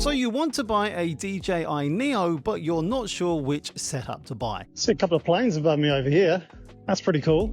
So you want to buy a DJI Neo, but you're not sure which setup to buy. See a couple of planes above me over here. That's pretty cool.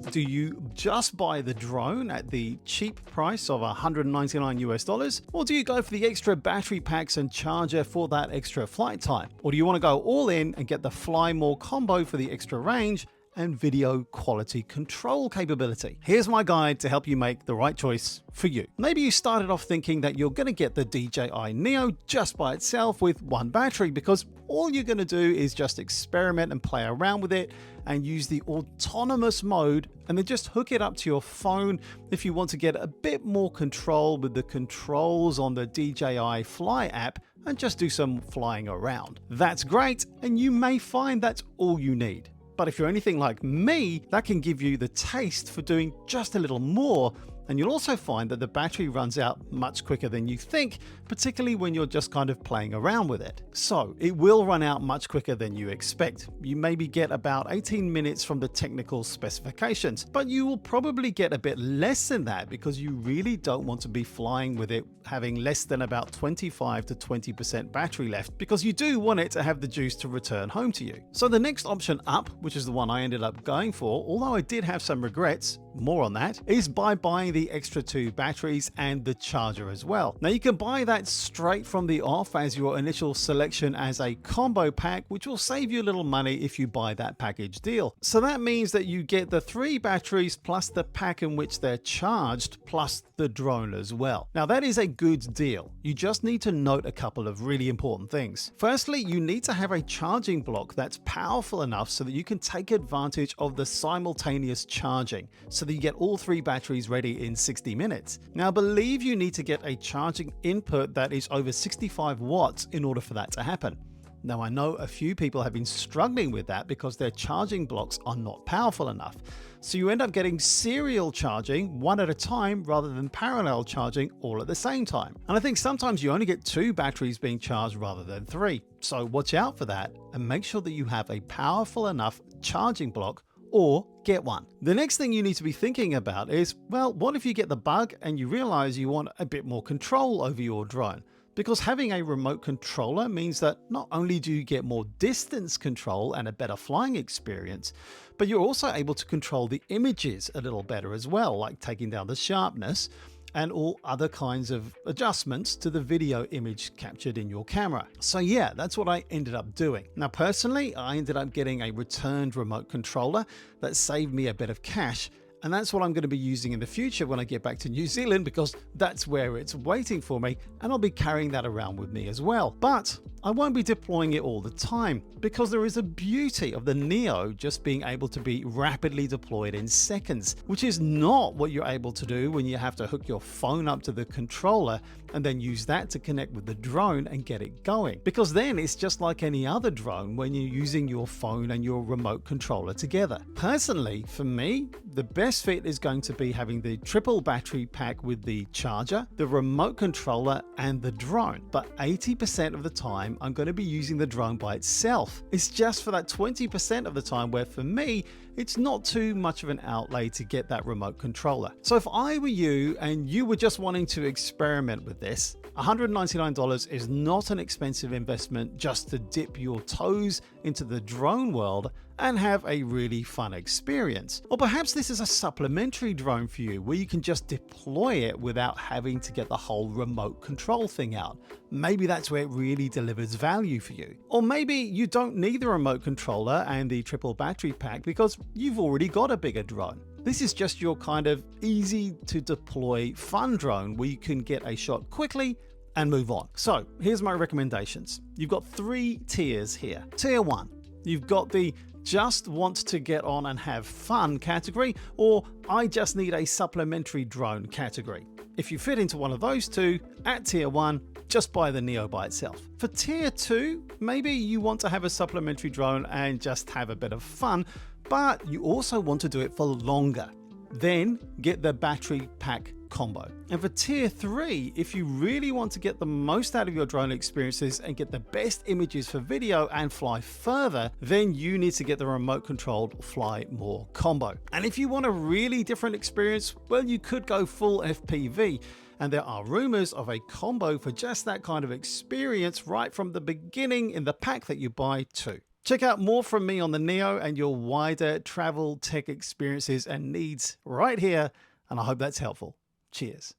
Do you just buy the drone at the cheap price of $199 US, or do you go for the extra battery packs and charger for that extra flight time? Or do you want to go all in and get the Fly More combo for the extra range and video quality control capability? Here's my guide to help you make the right choice for you. Maybe you started off thinking that you're going to get the DJI Neo just by itself with one battery, because all you're going to do is just experiment and play around with it and use the autonomous mode, and then just hook it up to your phone if you want to get a bit more control with the controls on the DJI Fly app and just do some flying around. That's great, and you may find that's all you need. But if you're anything like me, that can give you the taste for doing just a little more, and you'll also find that the battery runs out much quicker than you think, particularly when you're just kind of playing around with it. So it will run out much quicker than you expect. You maybe get about 18 minutes from the technical specifications, but you will probably get a bit less than that because you really don't want to be flying with it having less than about 25 to 20% battery left, because you do want it to have the juice to return home to you. So the next option up, which is the one I ended up going for, although I did have some regrets, more on that, is by buying the extra 2 batteries and the charger as well. Now you can buy that straight from the off as your initial selection as a combo pack, which will save you a little money if you buy that package deal. So that means that you get the 3 batteries plus the pack in which they're charged plus the drone as well. Now that is a good deal. You just need to note a couple of really important things. Firstly, you need to have a charging block that's powerful enough so that you can take advantage of the simultaneous charging, so that you get all 3 batteries ready in 60 minutes. Now I believe you need to get a charging input that is over 65 watts in order for that to happen. Now I know a few people have been struggling with that because their charging blocks are not powerful enough. So you end up getting serial charging one at a time rather than parallel charging all at the same time. And I think sometimes you only get 2 batteries being charged rather than 3. So watch out for that and make sure that you have a powerful enough charging block, or get one. The next thing you need to be thinking about is, well, what if you get the bug and you realize you want a bit more control over your drone? Because having a remote controller means that not only do you get more distance control and a better flying experience, but you're also able to control the images a little better as well, like taking down the sharpness and all other kinds of adjustments to the video image captured in your camera. So yeah, that's what I ended up doing. Now personally, I ended up getting a returned remote controller that saved me a bit of cash, and that's what I'm going to be using in the future when I get back to New Zealand, because that's where it's waiting for me, and I'll be carrying that around with me as well. But I won't be deploying it all the time, because there is a beauty of the Neo just being able to be rapidly deployed in seconds, which is not what you're able to do when you have to hook your phone up to the controller and then use that to connect with the drone and get it going. Because then it's just like any other drone when you're using your phone and your remote controller together. Personally, for me, the best fit is going to be having the triple battery pack with the charger, the remote controller, and the drone. But 80% of the time, I'm going to be using the drone by itself. It's just for that 20% of the time where, for me, it's not too much of an outlay to get that remote controller. So if I were you and you were just wanting to experiment with this, $199 is not an expensive investment just to dip your toes into the drone world and have a really fun experience. Or perhaps this is a supplementary drone for you where you can just deploy it without having to get the whole remote control thing out. Maybe that's where it really delivers value for you. Or maybe you don't need the remote controller and the triple battery pack because you've already got a bigger drone. This is just your kind of easy to deploy fun drone where you can get a shot quickly and move on. So here's my recommendations. You've got 3 tiers here. Tier 1, you've got the just want to get on and have fun category, or I just need a supplementary drone category. If you fit into one of those 2, at tier 1, just buy the Neo by itself. For tier 2, maybe you want to have a supplementary drone and just have a bit of fun, but you also want to do it for longer. Then get the battery pack combo. And for tier 3, if you really want to get the most out of your drone experiences and get the best images for video and fly further, then you need to get the remote controlled Fly More combo. And if you want a really different experience, well, you could go full FPV. And there are rumors of a combo for just that kind of experience right from the beginning in the pack that you buy too. Check out more from me on the Neo and your wider travel tech experiences and needs right here, and I hope that's helpful. Cheers.